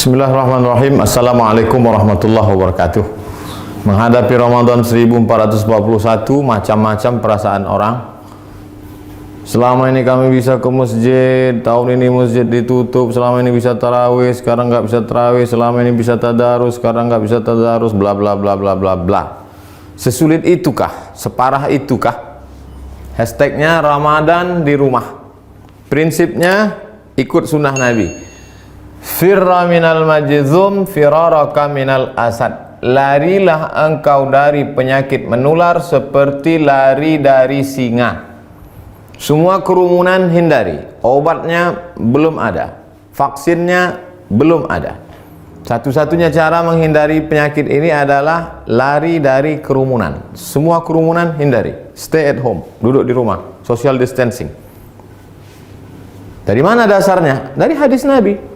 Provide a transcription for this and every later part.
Bismillahirrahmanirrahim. Assalamualaikum warahmatullahi wabarakatuh. Menghadapi Ramadan 1441, macam-macam perasaan orang. Selama ini kami bisa ke masjid, tahun ini masjid ditutup. Selama ini bisa tarawih, sekarang nggak bisa tarawih. Selama ini bisa tadarus, sekarang nggak bisa tadarus. Bla bla bla bla bla bla. Sesulit itukah? Separah itukah? Hashtagnya Ramadan di rumah. Prinsipnya ikut sunnah Nabi. Firra minal majzum firaraka minal asad. Larilah engkau dari penyakit menular seperti lari dari singa. Semua kerumunan hindari. Obatnya belum ada, vaksinnya belum ada. Satu-satunya cara menghindari penyakit ini adalah lari dari kerumunan. Semua kerumunan hindari. Stay at home, duduk di rumah, social distancing. Dari mana dasarnya? Dari hadis Nabi.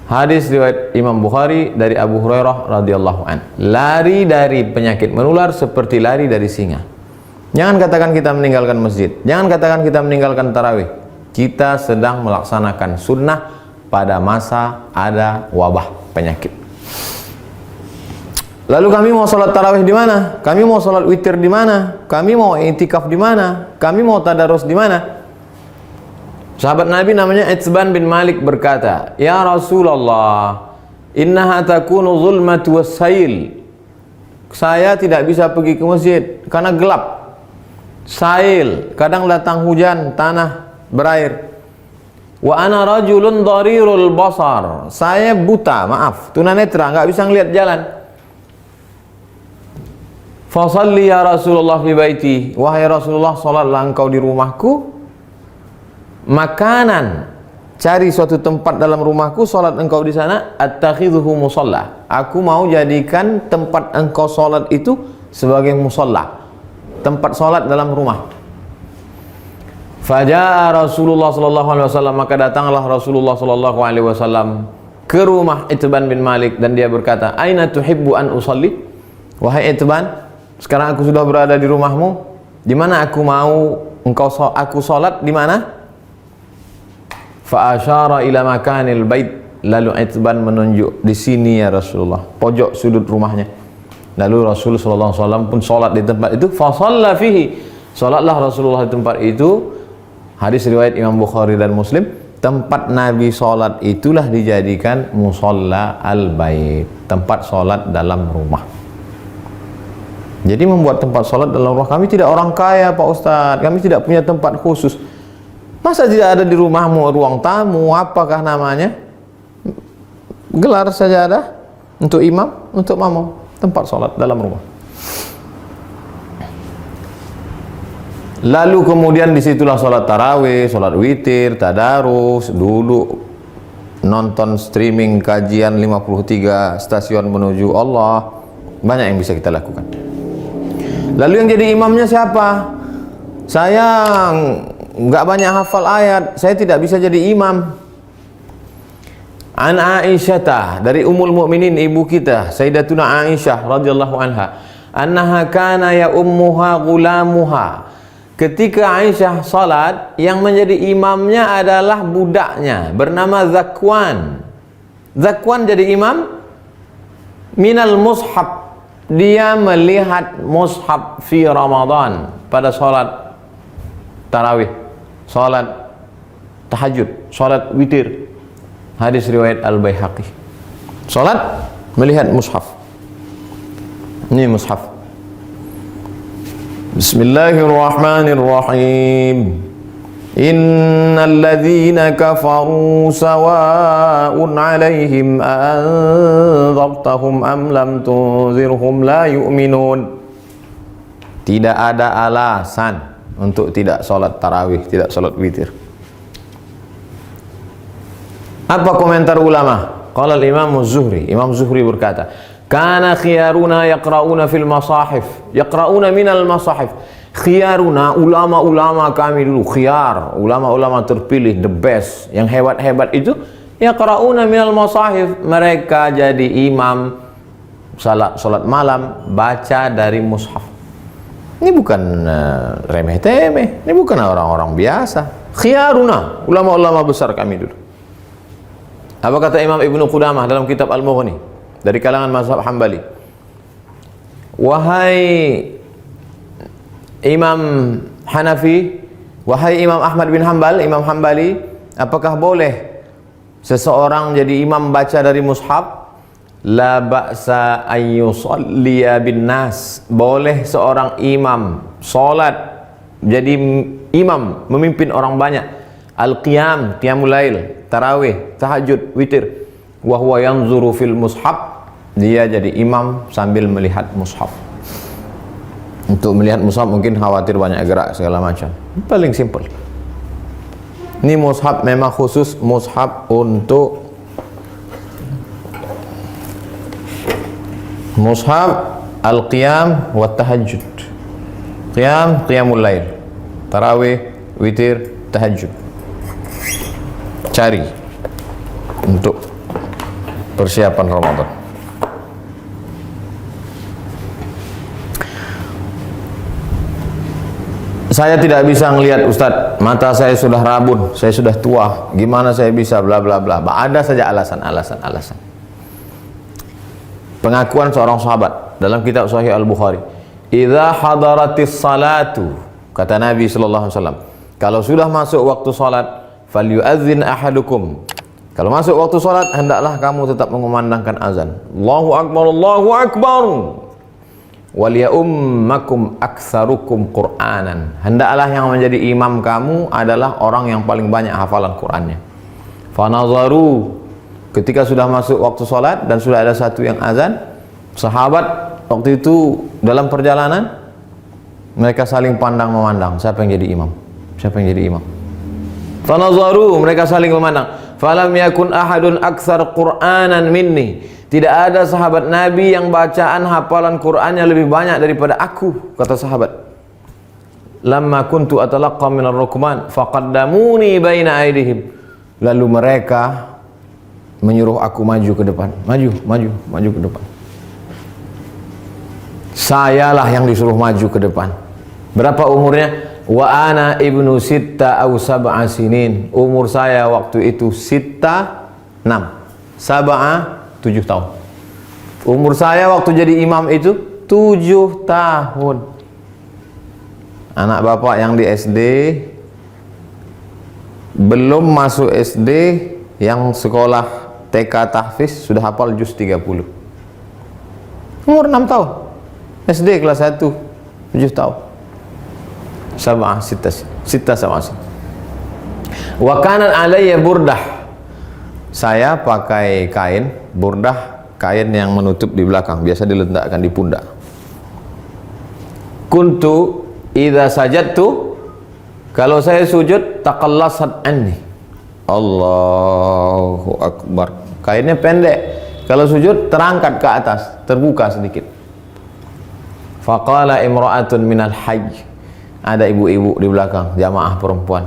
Hadis riwayat Imam Bukhari dari Abu Hurairah radhiyallahu an. Lari dari penyakit menular seperti lari dari singa. Jangan katakan kita meninggalkan masjid. Jangan katakan kita meninggalkan tarawih. Kita sedang melaksanakan sunnah pada masa ada wabah penyakit. Lalu kami mau sholat tarawih di mana? Kami mau sholat witir di mana? Kami mau i'tikaf di mana? Kami mau tadarus di mana? Sahabat Nabi namanya Itsban bin Malik berkata, "Ya Rasulullah, innaha takunu zulmatu wassail." Saya tidak bisa pergi ke masjid karena gelap. Sail, kadang datang hujan, tanah berair. Wa ana rajulun dharirul basar. Saya buta, maaf, tunanetra, enggak bisa ngelihat jalan. Fa shalli ya Rasulullah fi baiti. Wahai Rasulullah, salatlah engkau di rumahku. Makanan, cari suatu tempat dalam rumahku, solat engkau di sana. Attakhidhuhu musalla. Aku mau jadikan tempat engkau solat itu sebagai musalla, tempat solat dalam rumah. Faja'a Rasulullah sallallahu alaihi wasallam, maka datanglah Rasulullah sallallahu alaihi wasallam ke rumah Itsban bin Malik dan dia berkata, "Aina tuhibbu an usalli?" Wahai Itsban, sekarang aku sudah berada di rumahmu. Di mana aku mau aku solat di mana? Fa asyara ila makanil bait. Lalu Itsban menunjuk, di sini ya Rasulullah, pojok sudut rumahnya. Lalu Rasulullah sallallahu alaihi wasallam pun salat di tempat itu. Fa shalla fihi. Salatlah Rasulullah di tempat itu. Hadis riwayat Imam Bukhari dan Muslim. Tempat Nabi salat itulah dijadikan musalla al-bait, tempat salat dalam rumah. Jadi membuat tempat salat dalam rumah. Kami tidak orang kaya, Pak Ustadz. Kami tidak punya tempat khusus. Masa tidak ada di rumahmu ruang tamu, apakah namanya? Gelar sajadah untuk imam, untuk makmum, tempat sholat dalam rumah. Lalu kemudian disitulah sholat tarawih, sholat witir, tadarus, duduk nonton streaming kajian 53 stasiun menuju Allah. Banyak yang bisa kita lakukan. Lalu yang jadi imamnya siapa? Saya nggak banyak hafal ayat, saya tidak bisa jadi imam. An Aisyah, dari Ummul Mukminin, ibu kita Sayyidatuna Aisyah radhiyallahu anha, annaha kana ya ummuha gulamuha. Ketika Aisyah salat, yang menjadi imamnya adalah budaknya bernama Zakwan. Zakwan jadi imam minal mushaf. Dia melihat mushaf fi Ramadan pada salat tarawih, salat tahajud, salat witir. Hadis riwayat Al-Baihaqi. Salat melihat mushaf. Ini mushaf. Bismillahirrahmanirrahim. Innal ladzina kafaru sawa'un 'alaihim anzartahum am lam tunzirhum la yu'minun. Tidak ada alasan untuk tidak sholat tarawih, tidak sholat witir. Apa komentar ulama? Qala al-Imam Zuhri. Imam Zuhri berkata, "Kana khiyaruna yaqra'una fil masahif." Yaqra'una minal masahif. Khiyaruna, ulama-ulama kami dulu, khiyar, ulama-ulama terpilih, the best, yang hebat-hebat itu, yaqra'una minal masahif. Mereka jadi imam salat malam, baca dari mushaf. Ini bukan remeh-temeh, ini bukan orang-orang biasa. Khiyaruna, ulama-ulama besar kami dulu. Apa kata Imam Ibnu Qudamah dalam kitab Al-Mughni dari kalangan mazhab Hambali? Wahai Imam Hanafi, wahai Imam Ahmad bin Hanbal, Imam Hambali, apakah boleh seseorang jadi imam baca dari mushaf? La ba'sa an yusalliya bin nas. Boleh seorang imam salat jadi imam memimpin orang banyak. Al-qiyam, qiyamul lail, tarawih, tahajud, witir. Wa huwa yanzuru fil mushaf. Dia jadi imam sambil melihat mushaf. Untuk melihat mushaf mungkin khawatir banyak gerak segala macam. Paling simple. Ini mushaf memang khusus mushaf untuk mushaf al-qiyam wa tahajud. Qiyam, qiyamul lail, tarawih, witir, tahajud. Cari untuk persiapan Ramadan. Saya tidak bisa melihat Ustadz, mata saya sudah rabun, saya sudah tua, gimana saya bisa bla bla bla. Ada saja alasan. Pengakuan seorang sahabat dalam kitab Sahih Al-Bukhari, idza hadaratis salatu, kata Nabi sallallahu alaihi wasallam, kalau sudah masuk waktu salat, falyu'adzin ahadukum. Kalau masuk waktu salat, hendaklah kamu tetap mengumandangkan azan. Allahu akbar, Allahu akbar. Waliyummakum aktsarukum Qur'anan. Hendaklah yang menjadi imam kamu adalah orang yang paling banyak hafalan Qur'annya. Fanazaru, ketika sudah masuk waktu salat dan sudah ada satu yang azan, sahabat waktu itu dalam perjalanan mereka saling pandang memandang, siapa yang jadi imam? Siapa yang jadi imam? Fanazaru, mereka saling memandang. Falam yakun ahadun aktsar Qur'anan minni. Tidak ada sahabat Nabi yang bacaan hafalan Qur'annya lebih banyak daripada aku, kata sahabat. Lamma kuntu atalaqqa minar rukman faqaddamuni baina aydihim. Lalu mereka menyuruh aku maju ke depan. Maju ke depan. Sayalah yang disuruh maju ke depan. Berapa umurnya? Wa ana ibnu sitta aw sab'a sinin. Umur saya waktu itu sitta 6. Sab'a 7 tahun. Umur saya waktu jadi imam itu 7 tahun. Anak bapak yang di SD, belum masuk SD, yang sekolah TK tahfiz sudah hafal juz 30. Umur 6 tahun. SD kelas 1 7 tahun. Sab'ah sitta sab'ah. Wa kanat alayya burdah. Saya pakai kain burdah, kain yang menutup di belakang, biasa diletakkan di pundak. Kuntu idza sajadtu, kalau saya sujud, taqallasat anni. Allahu akbar. Kainnya pendek, kalau sujud terangkat ke atas, terbuka sedikit. Faqala imra'atun minal hajj, ada ibu-ibu di belakang, jamaah perempuan.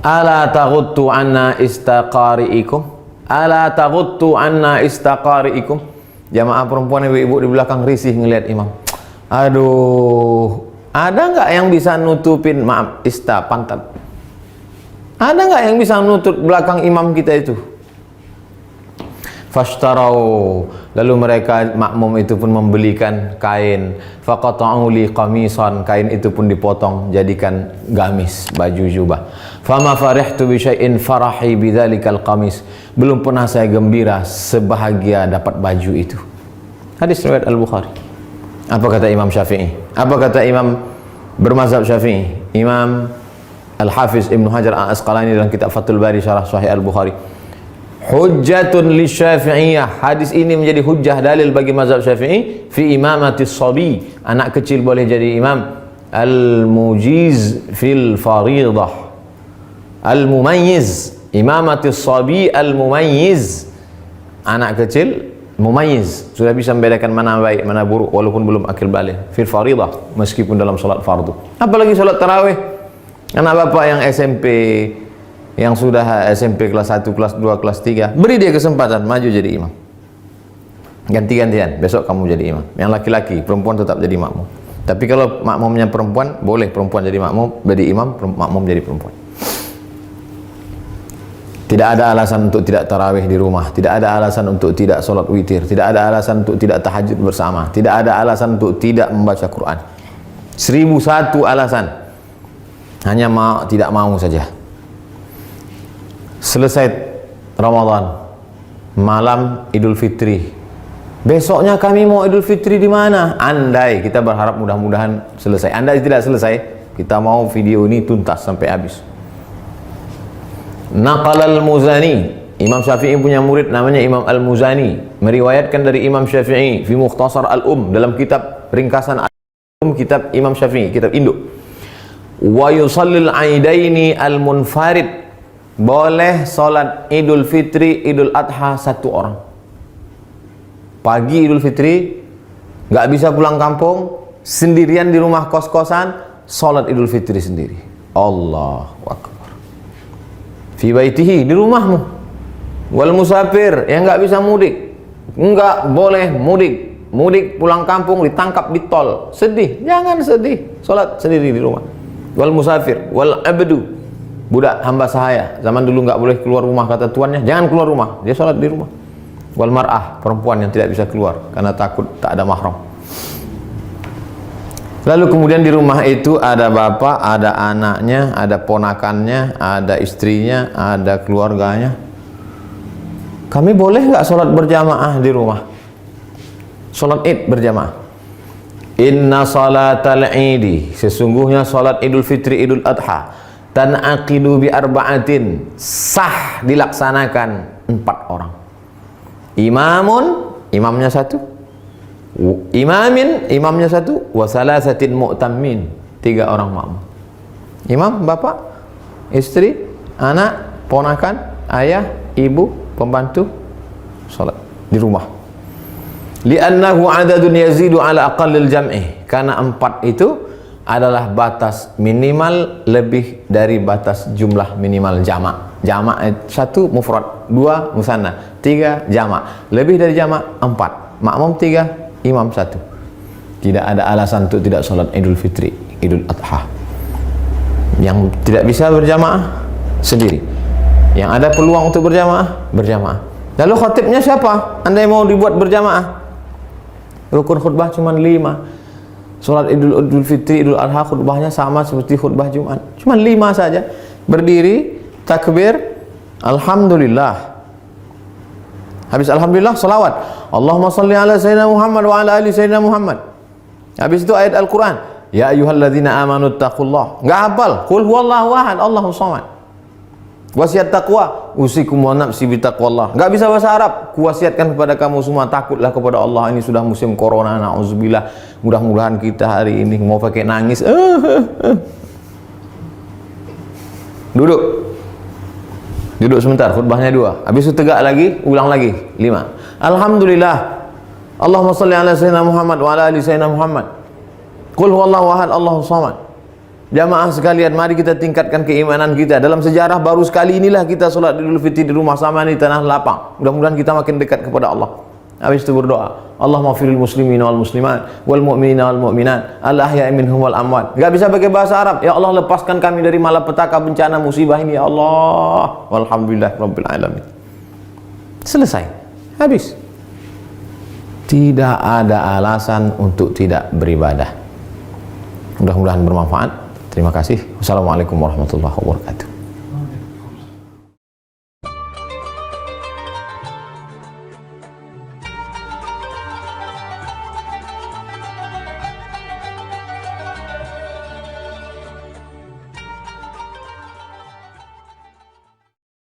Ala taghuttu anna istaqari'ikum. Ala taghuttu anna istaqari'ikum. Jamaah perempuan ibu-ibu di belakang risih ngelihat imam. Aduh, ada nggak yang bisa nutupin, maaf, pantat? Ada nggak yang bisa nutup belakang imam kita itu? Fashtarau, lalu mereka makmum itu pun membelikan kain. Faqata'u li qamisan, kain itu pun dipotong jadikan gamis, baju jubah. Fama farihtu bi syai'in farahi bidzalikal qamis. Belum pernah saya gembira sebahagia dapat baju itu. Hadis riwayat Al-Bukhari. Apa kata Imam Syafi'i? Apa kata Imam bermazhab Syafi'i? Imam Al-Hafiz Ibnu Hajar Al-Asqalani dalam kitab Fathul Bari syarah Sahih Al-Bukhari. Hujjatun li Syafi'iyah. Hadis ini menjadi hujjah, dalil bagi mazhab Syafi'i fi imamatis sabi. Anak kecil boleh jadi imam. Al-mujiz fil faridah. Al-mumayyiz. Imamatis sabi al-mumayyiz. Anak kecil mumayyiz, sudah bisa membedakan mana baik, mana buruk walaupun belum akil baligh. Fil faridah, meskipun dalam salat fardu. Apalagi salat tarawih. Anak bapak yang SMP, yang sudah SMP kelas 1, kelas 2, kelas 3, beri dia kesempatan maju jadi imam. Ganti-gantian, besok kamu jadi imam. Yang laki-laki, perempuan tetap jadi makmum. Tapi kalau makmumnya perempuan, boleh perempuan jadi makmum, jadi imam, makmum jadi perempuan. Tidak ada alasan untuk tidak tarawih di rumah, tidak ada alasan untuk tidak sholat witir, tidak ada alasan untuk tidak tahajud bersama, tidak ada alasan untuk tidak membaca Quran. 1001 alasan, hanya tidak mau saja. Selesai Ramadan, malam Idul Fitri, besoknya kami mau Idul Fitri di mana? Andai, kita berharap mudah-mudahan selesai. Andai tidak selesai, kita mau video ini tuntas sampai habis. Naqal al-Muzani, Imam Syafi'i punya murid namanya Imam al-Muzani, meriwayatkan dari Imam Syafi'i fi Mukhtasar al-Um, dalam kitab ringkasan al-Um, kitab Imam Syafi'i, kitab induk. Wa yusallil aidaini al-munfarid, boleh salat Idul Fitri, Idul Adha satu orang. Pagi Idul Fitri, nggak bisa pulang kampung, sendirian di rumah kos-kosan, salat Idul Fitri sendiri. Allahu Akbar. Fi baitihi, di rumahmu. Wal musafir, yang nggak bisa mudik, nggak boleh mudik. Mudik pulang kampung ditangkap di tol, sedih, jangan sedih, salat sendiri di rumah. Wal musafir, wal abdu, budak hamba sahaya, zaman dulu nggak boleh keluar rumah kata tuannya, jangan keluar rumah, dia salat di rumah. Wal mar'ah, perempuan yang tidak bisa keluar karena takut tak ada mahram. Lalu kemudian di rumah itu ada bapak, ada anaknya, ada ponakannya, ada istrinya, ada keluarganya. Kami boleh nggak sholat berjamaah di rumah? Sholat id berjamaah. Inna salatal idi, sesungguhnya sholat Idul Fitri, Idul Adha, tan'aqidu bi arba'atin, sah dilaksanakan 4 orang. Imamun, imamnya 1. Imamin, imamnya 1, wa salasatin mu'tammin, 3 orang makmum. Imam, bapak, istri, anak, ponakan, ayah, ibu, pembantu, salat di rumah. Li'annahu adadun yazidu ala aqallil jam'i, karena 4 itu adalah batas minimal lebih dari batas jumlah minimal jamak. Jamak 1 mufrad, 2 musanna, 3 jamak. Lebih dari jamak 4, makmum 3, imam 1. Tidak ada alasan untuk tidak sholat Idul Fitri, Idul Adha. Yang tidak bisa berjamaah sendiri, yang ada peluang untuk berjamaah, berjamaah. Lalu khatibnya siapa? Andai mau dibuat berjamaah, rukun khutbah cuma 5. Sholat Idul Fitri, Idul Adha khutbahnya sama seperti khutbah Jumat, cuma 5 saja. Berdiri, takbir, alhamdulillah. Habis alhamdulillah, salawat, Allahumma salli ala sayyidina Muhammad wa ala ali sayyidina Muhammad. Habis itu ayat Al-Quran, ya ayyuhalladzina amanu taqullah. Enggak hafal, qul huwallahu ahad, Allahus samad. Wasiat taqwa, usikum wa nafsi bi taqwallah. Enggak bisa bahasa Arab, kuwasiatkan kepada kamu semua takutlah kepada Allah. Ini sudah musim corona, nauzubillah. Mudah-mudahan kita hari ini mau pakai nangis. Duduk sebentar, khutbahnya 2. Habis itu tegak lagi, ulang lagi 5. Alhamdulillah, Allahumma salli ala sayyidina Muhammad wa ala ali sayyidina Muhammad. Qul huwallahu ahad, Allahus samad. Jamaah sekalian, mari kita tingkatkan keimanan kita. Dalam sejarah baru sekali inilah kita sholat Idul Fitri di rumah sama di tanah lapang. Mudah-mudahan kita makin dekat kepada Allah. Habis itu berdoa, Allahumma firil muslimin wal muslimat wal mu'minina wal mu'minat al ahya'i minhum wal amwat. Enggak bisa pakai bahasa Arab. Ya Allah, lepaskan kami dari malapetaka, bencana, musibah ini ya Allah. Walhamdulillah rabbil alamin. Selesai. Habis. Tidak ada alasan untuk tidak beribadah. Mudah-mudahan bermanfaat. Terima kasih. Wassalamualaikum warahmatullahi wabarakatuh.